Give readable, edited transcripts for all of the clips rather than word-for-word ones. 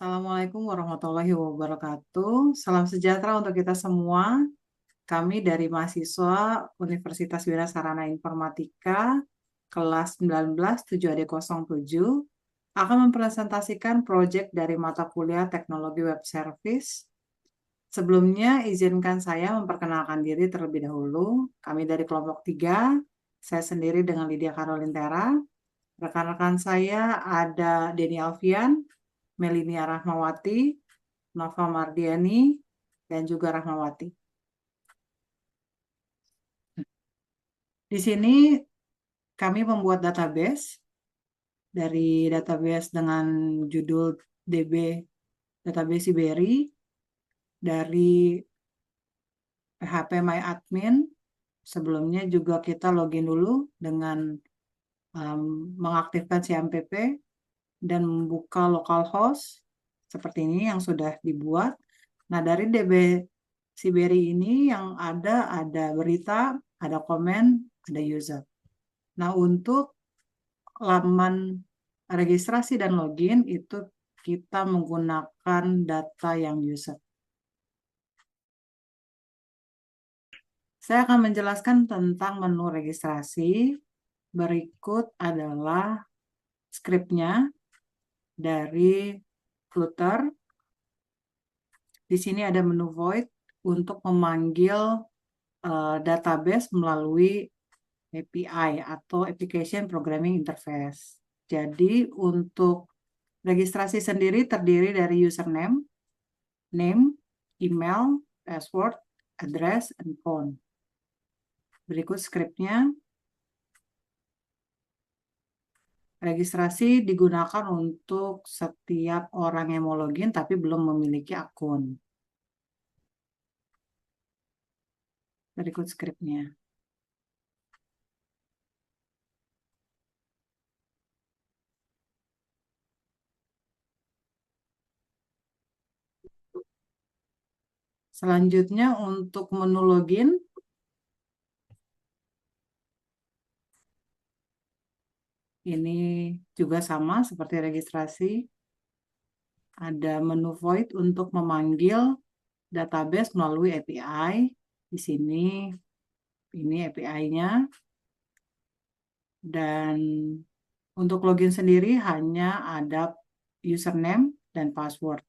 Assalamualaikum warahmatullahi wabarakatuh. Salam sejahtera untuk kita semua. Kami dari mahasiswa Universitas Wira Sarana Informatika kelas 19 7AD07 akan mempresentasikan proyek dari mata kuliah Teknologi Web Service. Sebelumnya, izinkan saya memperkenalkan diri terlebih dahulu. Kami dari kelompok 3, saya sendiri dengan Lydia Karolintera. Rekan-rekan saya ada Denny Alfian, Melinia Rahmawati, Nova Mardiani, dan juga Rahmawati. Di sini kami membuat database dari database dengan judul DB Database Siberi dari PHP MyAdmin. Sebelumnya juga kita login dulu dengan mengaktifkan CMPP dan membuka localhost seperti ini yang sudah dibuat. Nah, dari DB Siberi ini yang ada berita, ada komen, ada user. Nah, untuk laman registrasi dan login itu kita menggunakan data yang user. Saya akan menjelaskan tentang menu registrasi. Berikut adalah skripnya dari Flutter. Di sini ada menu void untuk memanggil database melalui API atau Application Programming Interface. Jadi untuk registrasi sendiri terdiri dari username, name, email, password, address, and phone. Berikut skripnya. Registrasi digunakan untuk setiap orang yang mau login tapi belum memiliki akun. Berikut skripnya. Selanjutnya untuk menu login, ini juga sama seperti registrasi. Ada menu void untuk memanggil database melalui API. Di sini ini API-nya. Dan untuk login sendiri hanya ada username dan password.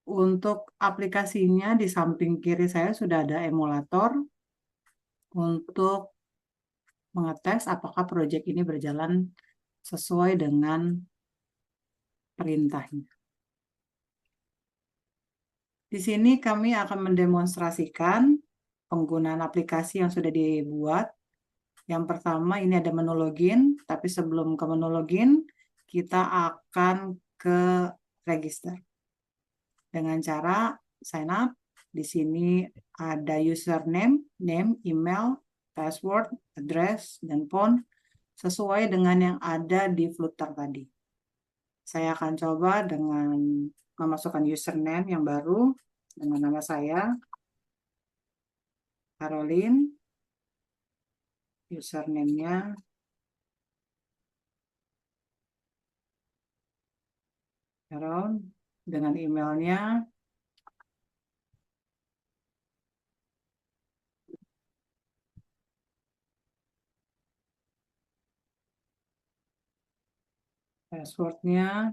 Untuk aplikasinya di samping kiri saya sudah ada emulator untuk mengetes apakah proyek ini berjalan sesuai dengan perintahnya. Di sini kami akan mendemonstrasikan penggunaan aplikasi yang sudah dibuat. Yang pertama ini ada menu login, tapi sebelum ke menu login, kita akan ke register. Dengan cara sign up, di sini ada username, name, email, password, address, dan phone sesuai dengan yang ada di Flutter tadi. Saya akan coba dengan memasukkan username yang baru dengan nama saya, Caroline. Username-nya Carol, dengan emailnya passwordnya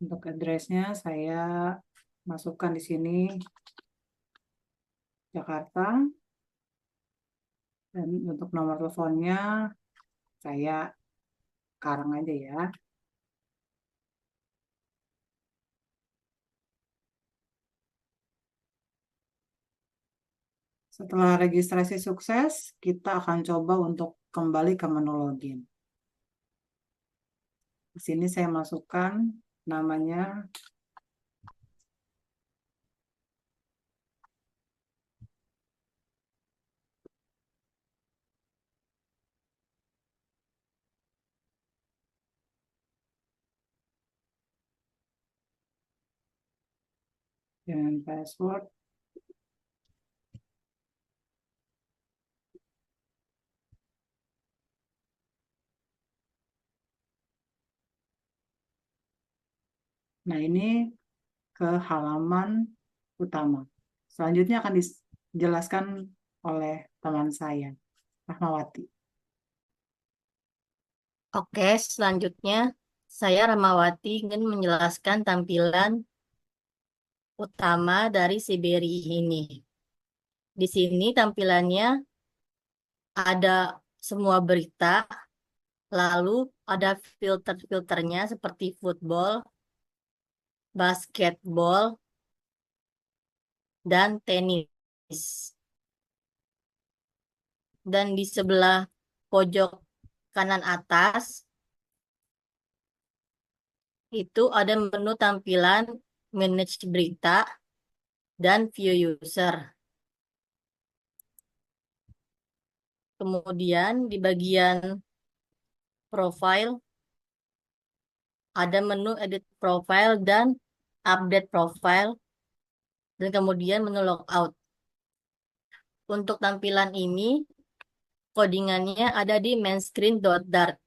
untuk address-nya saya masukkan di sini Jakarta, dan untuk nomor teleponnya saya karang aja ya. Setelah registrasi sukses, kita akan coba untuk kembali ke menu login. Di sini saya masukkan namanya dengan password. Nah, ini ke halaman utama. Selanjutnya akan dijelaskan oleh teman saya, Rahmawati. Oke, selanjutnya saya Ramawati ingin menjelaskan tampilan utama dari si Berry ini. Di sini tampilannya ada semua berita, lalu ada filter-filternya seperti football, basketball, dan tenis. Dan di sebelah pojok kanan atas itu ada menu tampilan manage berita dan view user. Kemudian di bagian profile ada menu edit profile dan update profile dan kemudian menu logout. Untuk tampilan ini codingannya ada di main screen.dart.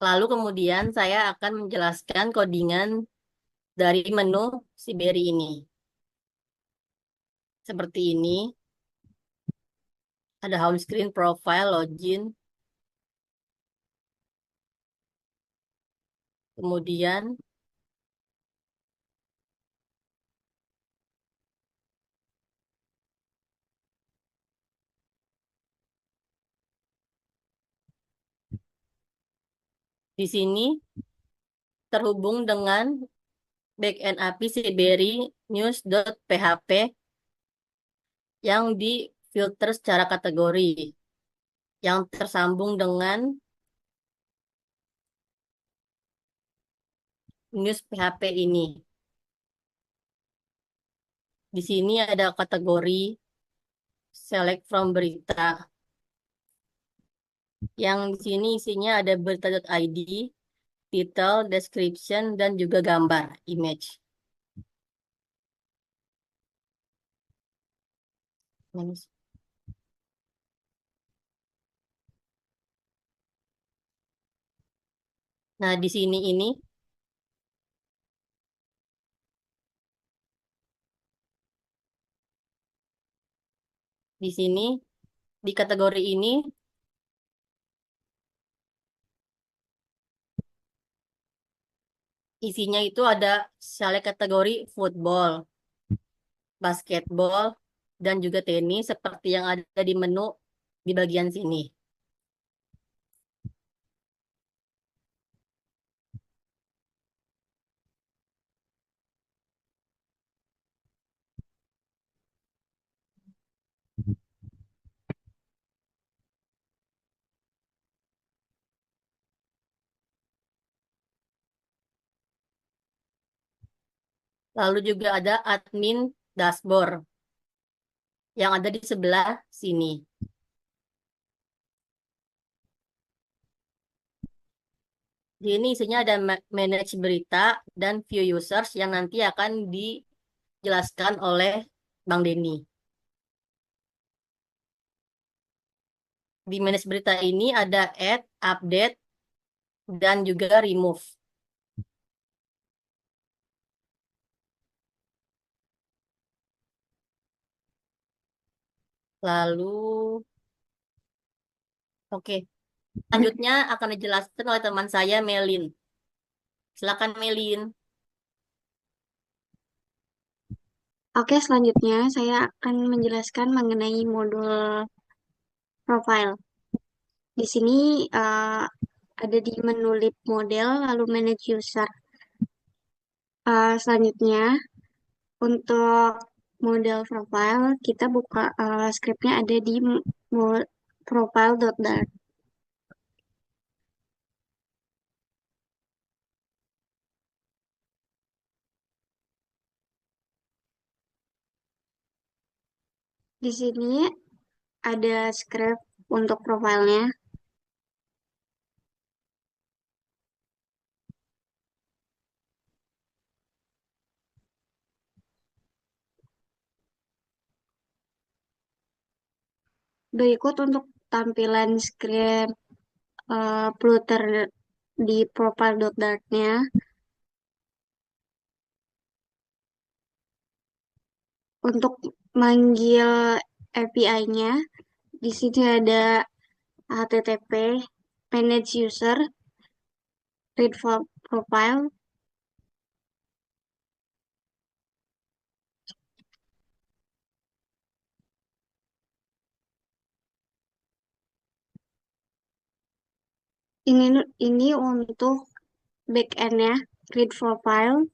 Lalu kemudian saya akan menjelaskan codingan dari menu si Berry ini. Seperti ini, ada home screen, profile, login. Kemudian di sini terhubung dengan backend API si Berry news.php yang difilter secara kategori, yang tersambung dengan news PHP ini. Di sini ada kategori select from berita, yang di sini isinya ada berita.id, title, description, dan juga gambar, image. Nah, di sini ini, di sini, di kategori ini, isinya itu ada select kategori football, basketball, dan juga tenis seperti yang ada di menu di bagian sini. Lalu juga ada admin dashboard yang ada di sebelah sini. Di ini isinya ada manage berita dan view users yang nanti akan dijelaskan oleh Bang Denny. Di manage berita ini ada add, update, dan juga remove. Lalu, oke. Selanjutnya akan dijelaskan oleh teman saya, Melin. Silakan, Melin. Oke, selanjutnya saya akan menjelaskan mengenai modul profile. Di sini ada di menu list model, lalu manage user. Selanjutnya, untuk model profile, kita buka scriptnya ada di profile.dart. Di sini ada script untuk profilnya. Berikut untuk tampilan script Flutter di profile.dart-nya. Untuk manggil API-nya, di sini ada HTTP, manage user, read profile. Ini untuk backend-nya, read profile,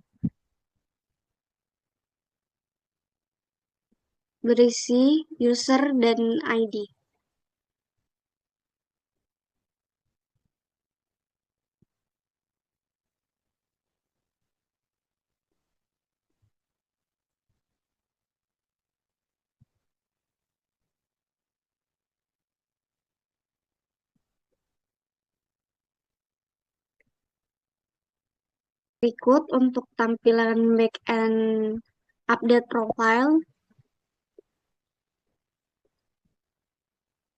berisi user dan ID. Berikut untuk tampilan backend update profile,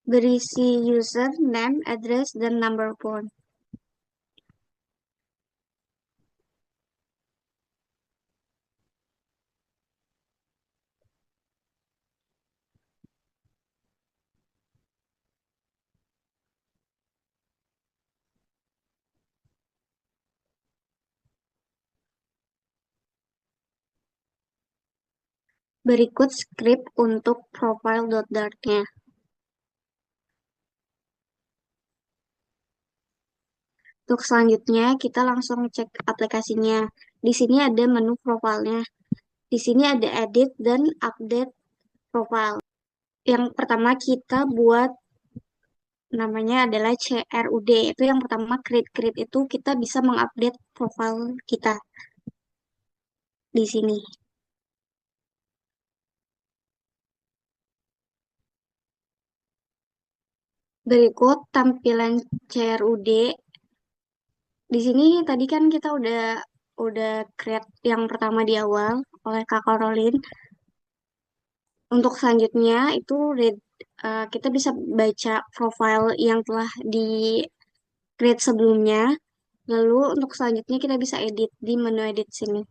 berisi user, name, address, dan number phone. Berikut script untuk profile.dart-nya. Untuk selanjutnya, kita langsung cek aplikasinya. Di sini ada menu profilnya. Di sini ada edit dan update profile. Yang pertama kita buat namanya adalah CRUD. Itu yang pertama create itu kita bisa mengupdate profile kita di sini. Berikut tampilan CRUD. Di sini tadi kan kita udah create yang pertama di awal oleh Kak Caroline. Untuk selanjutnya itu kita bisa baca profile yang telah di create sebelumnya. Lalu untuk selanjutnya kita bisa edit di menu edit sini.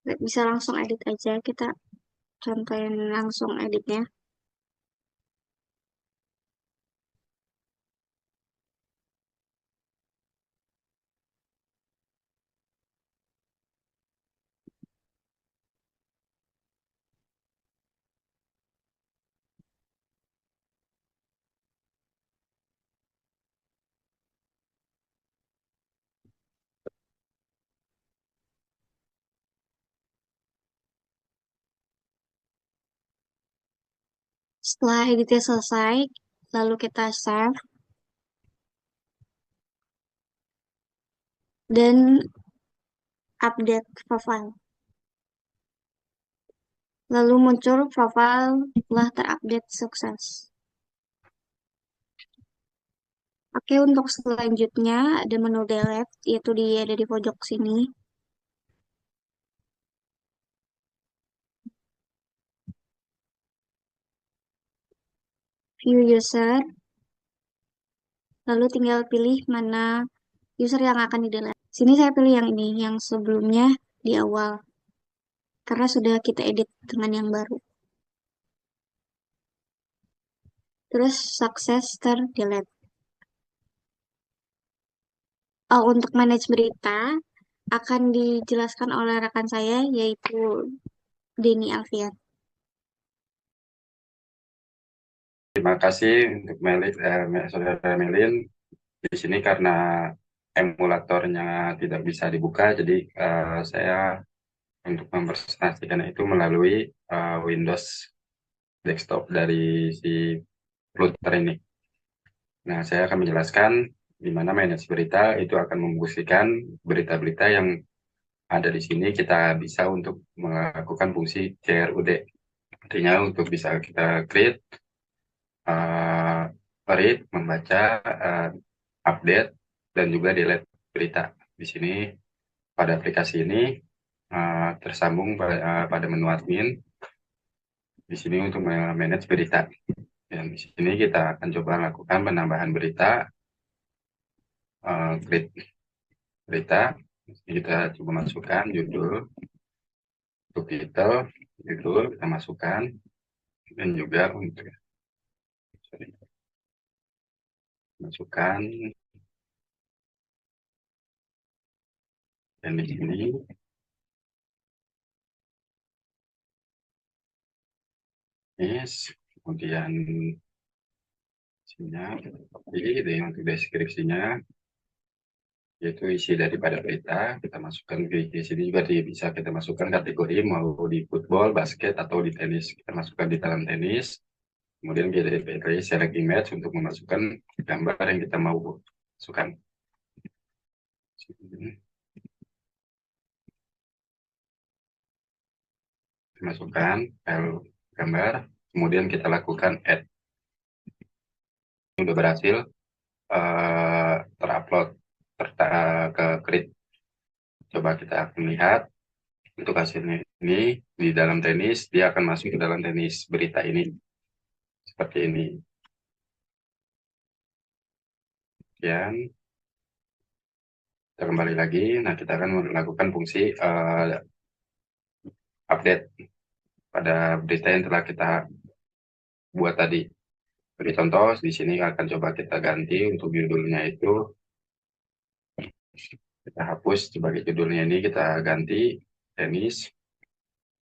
Bisa langsung edit aja, kita contohin langsung editnya. Setelah editnya selesai, lalu kita save dan update profile. Lalu muncul profile telah terupdate sukses. Oke, untuk selanjutnya ada menu delete, yaitu ada di pojok sini. View user, lalu tinggal pilih mana user yang akan di delete. Sini saya pilih yang ini, yang sebelumnya di awal, karena sudah kita edit dengan yang baru. Terus sukses ter-delete. Oh, untuk manage berita akan dijelaskan oleh rekan saya, yaitu Denny Alfian. Terima kasih untuk Saudara Melin. Di sini karena emulatornya tidak bisa dibuka, jadi saya untuk mempresentasikan itu melalui Windows desktop dari si router ini. Nah, saya akan menjelaskan di mana manage berita itu akan memfungsikan berita-berita yang ada di sini kita bisa untuk melakukan fungsi CRUD. Artinya untuk bisa kita create, read, membaca, update, dan juga delete berita. Di sini pada aplikasi ini tersambung pada menu admin. Di sini untuk manage berita. Dan di sini kita akan coba lakukan penambahan berita, create berita. Kita coba masukkan judul, untuk titel, judul kita masukkan, dan juga untuk masukkan, dan di sini kemudian isinya jadi untuk deskripsinya yaitu isi daripada berita kita masukkan di sini juga bisa kita masukkan kategori mau di football, basket atau di tenis. Kita masukkan di dalam tenis. Kemudian kita pilih select image untuk memasukkan gambar yang kita mau masukkan. Masukkan file gambar, kemudian kita lakukan add. Ini sudah berhasil terupload ke Create. Coba kita akan lihat untuk hasilnya ini di dalam tenis, dia akan masuk ke dalam tenis berita ini seperti ini. Kemudian kita kembali lagi. Nah, kita akan melakukan fungsi update pada berita yang telah kita buat tadi. Beri contoh, di sini akan coba kita ganti untuk judulnya itu. Kita hapus sebagai judulnya ini, kita ganti tenis.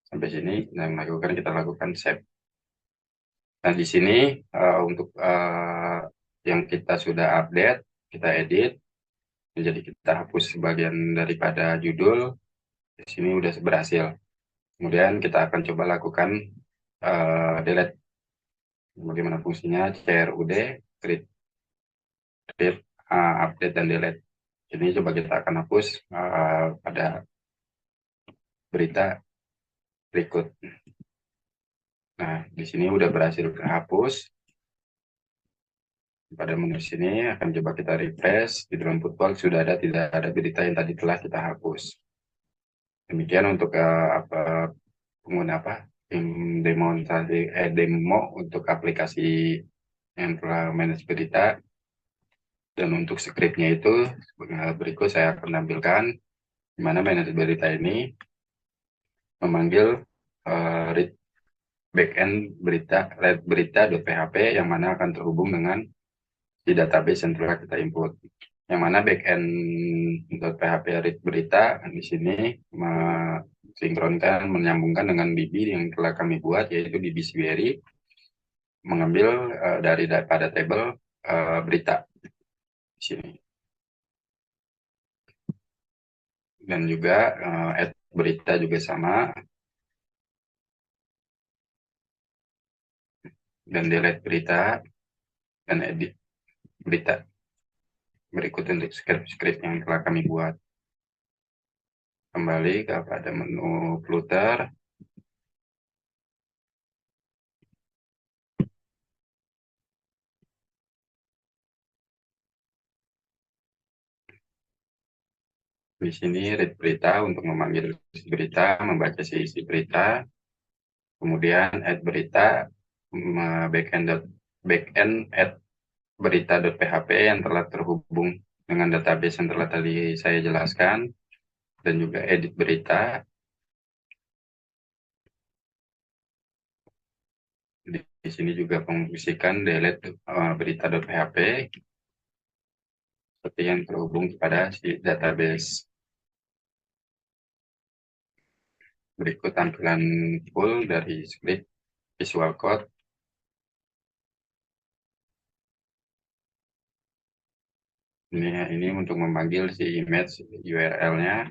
Sampai sini, dan kita lakukan save. Nah, di sini untuk yang kita sudah update, kita edit. Jadi kita hapus sebagian daripada judul. Di sini udah berhasil. Kemudian kita akan coba lakukan delete. Bagaimana fungsinya? CRUD, create, update dan delete. Ini coba kita akan hapus pada berita berikut. Nah, di sini udah berhasil terhapus. Pada menu sini akan coba kita refresh. Di dalam football sudah ada, tidak ada berita yang tadi telah kita hapus. Demikian untuk pengguna demo untuk aplikasi yang telah manage berita. Dan untuk skripnya itu berikut saya akan tampilkan di mana manage berita ini memanggil read backend berita.php yang mana akan terhubung dengan di database yang telah kita input. Yang mana backend.php read berita di sini sinkronkan, menyambungkan dengan DB yang telah kami buat, yaitu DB Siberi, mengambil daripada table berita di sini. Dan juga add berita juga sama. Dan delete berita dan edit berita. Berikut untuk script yang telah kami buat. Kembali kepada menu Flutter. Di sini read berita untuk memanggil berita, membaca isi berita. Kemudian add berita, backend add berita.php yang telah terhubung dengan database yang telah tadi saya jelaskan. Dan juga edit berita. Di sini juga memfungsikan delete berita.php seperti yang terhubung kepada si database. Berikut tampilan full dari script Visual Code. Ini untuk memanggil si image URL-nya.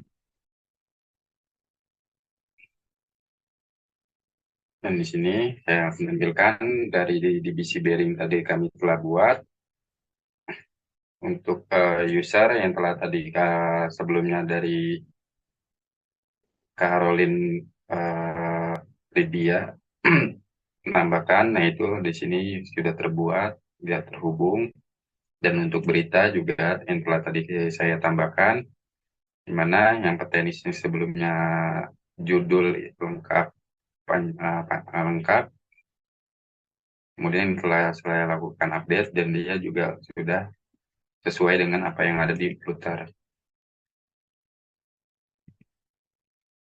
Dan di sini saya menampilkan dari DBC Bearing tadi kami telah buat untuk user yang telah tadi sebelumnya dari Caroline Lydia menambahkan. Nah, itu di sini sudah terbuat, sudah terhubung. Dan untuk berita juga yang telah tadi saya tambahkan, di mana yang petenis yang sebelumnya judul lengkap Kemudian setelah saya lakukan update dan dia juga sudah sesuai dengan apa yang ada di Flutter.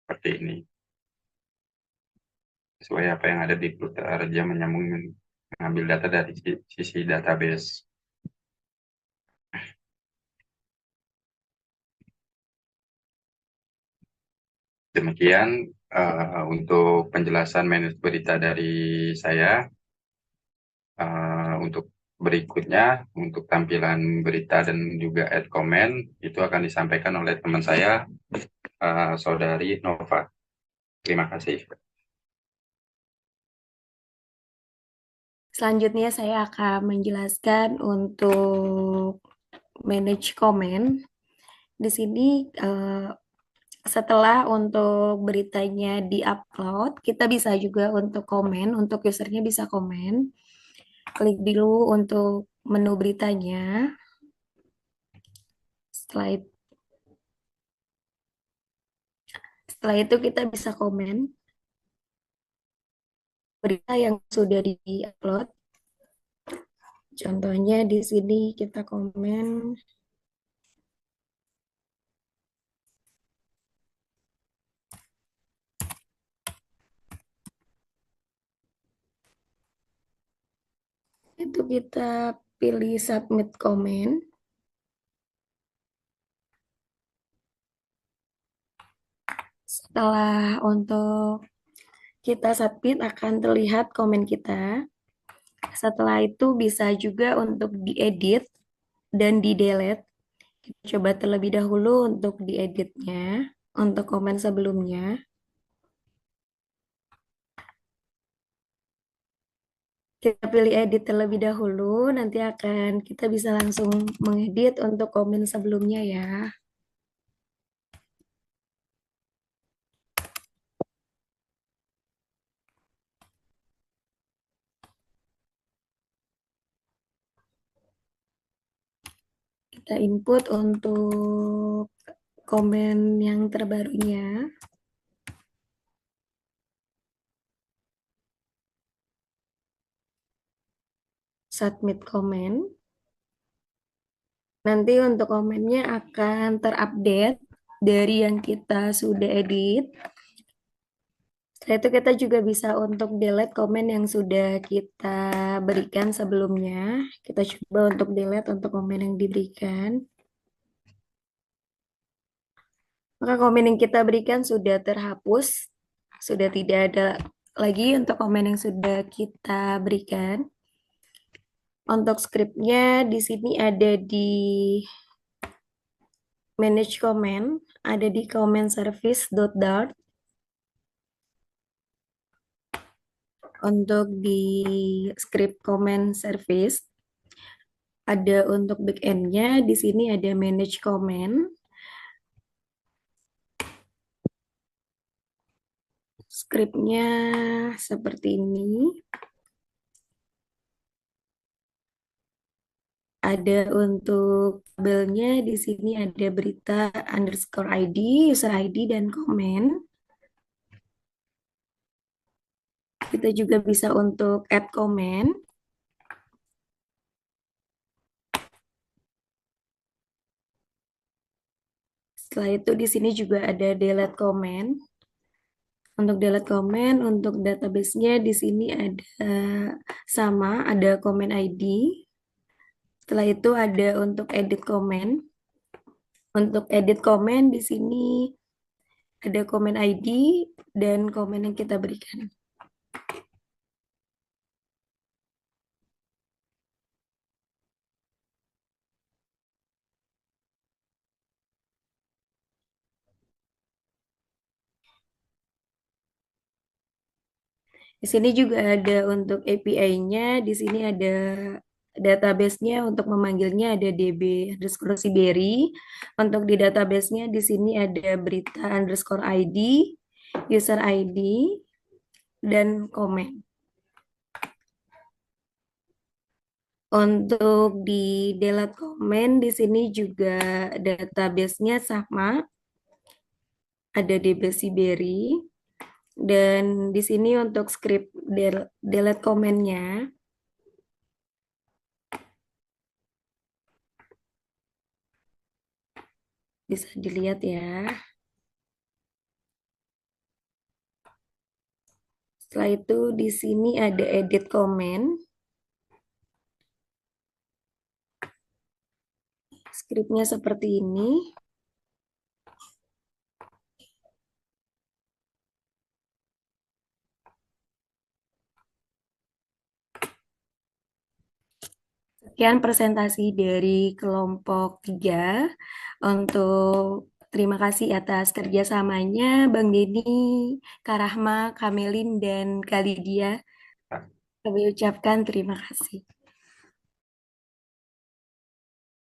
Seperti ini. Sesuai apa yang ada di Flutter, dia menyambung mengambil data dari sisi database. Demikian untuk penjelasan manage berita dari saya. Untuk berikutnya, untuk tampilan berita dan juga add comment, itu akan disampaikan oleh teman saya, Saudari Nova. Terima kasih. Selanjutnya saya akan menjelaskan untuk manage comment. Di sini setelah untuk beritanya di-upload, kita bisa juga untuk komen, untuk usernya bisa komen. Klik dulu untuk menu beritanya. Setelah itu kita bisa komen berita yang sudah di-upload. Contohnya di sini kita komen itu kita pilih submit comment. Setelah untuk kita submit akan terlihat komen kita. Setelah itu bisa juga untuk diedit dan di-delete. Kita coba terlebih dahulu untuk dieditnya, untuk komen sebelumnya. Kita pilih edit terlebih dahulu, nanti akan kita bisa langsung mengedit untuk komen sebelumnya ya. Kita input untuk komen yang terbarunya. Submit comment. Nanti untuk komennya akan terupdate dari yang kita sudah edit. Setelah itu kita juga bisa untuk delete komen yang sudah kita berikan sebelumnya. Kita coba untuk delete untuk komen yang diberikan. Maka komen yang kita berikan sudah terhapus, sudah tidak ada lagi untuk komen yang sudah kita berikan. Untuk scriptnya di sini ada di manage comment, ada di comment service.dart. Untuk di script comment service, ada untuk backend-nya, di sini ada manage comment. Scriptnya seperti ini. Ada untuk tabelnya, di sini ada berita underscore ID, user ID, dan komen. Kita juga bisa untuk add comment. Setelah itu di sini juga ada delete comment. Untuk delete comment, untuk database-nya di sini ada sama, ada comment ID. Setelah itu ada untuk edit comment. Untuk edit comment di sini ada comment ID dan komen yang kita berikan. Di sini juga ada untuk API-nya, di sini ada database-nya, untuk memanggilnya ada db_siberry. Untuk di database-nya di sini ada berita underscore ID, user ID, dan komen. Untuk di delete comment di sini juga database-nya sama, ada db_siberry. Dan di sini untuk script delete comment-nya Bisa dilihat ya. Setelah itu di sini ada edit comment. Skripnya seperti ini. Sekian presentasi dari kelompok 3. Untuk terima kasih atas kerjasamanya Bang Denny, Kak Rahma, Kak Melin, dan Kak Lydia. Kami ucapkan terima kasih.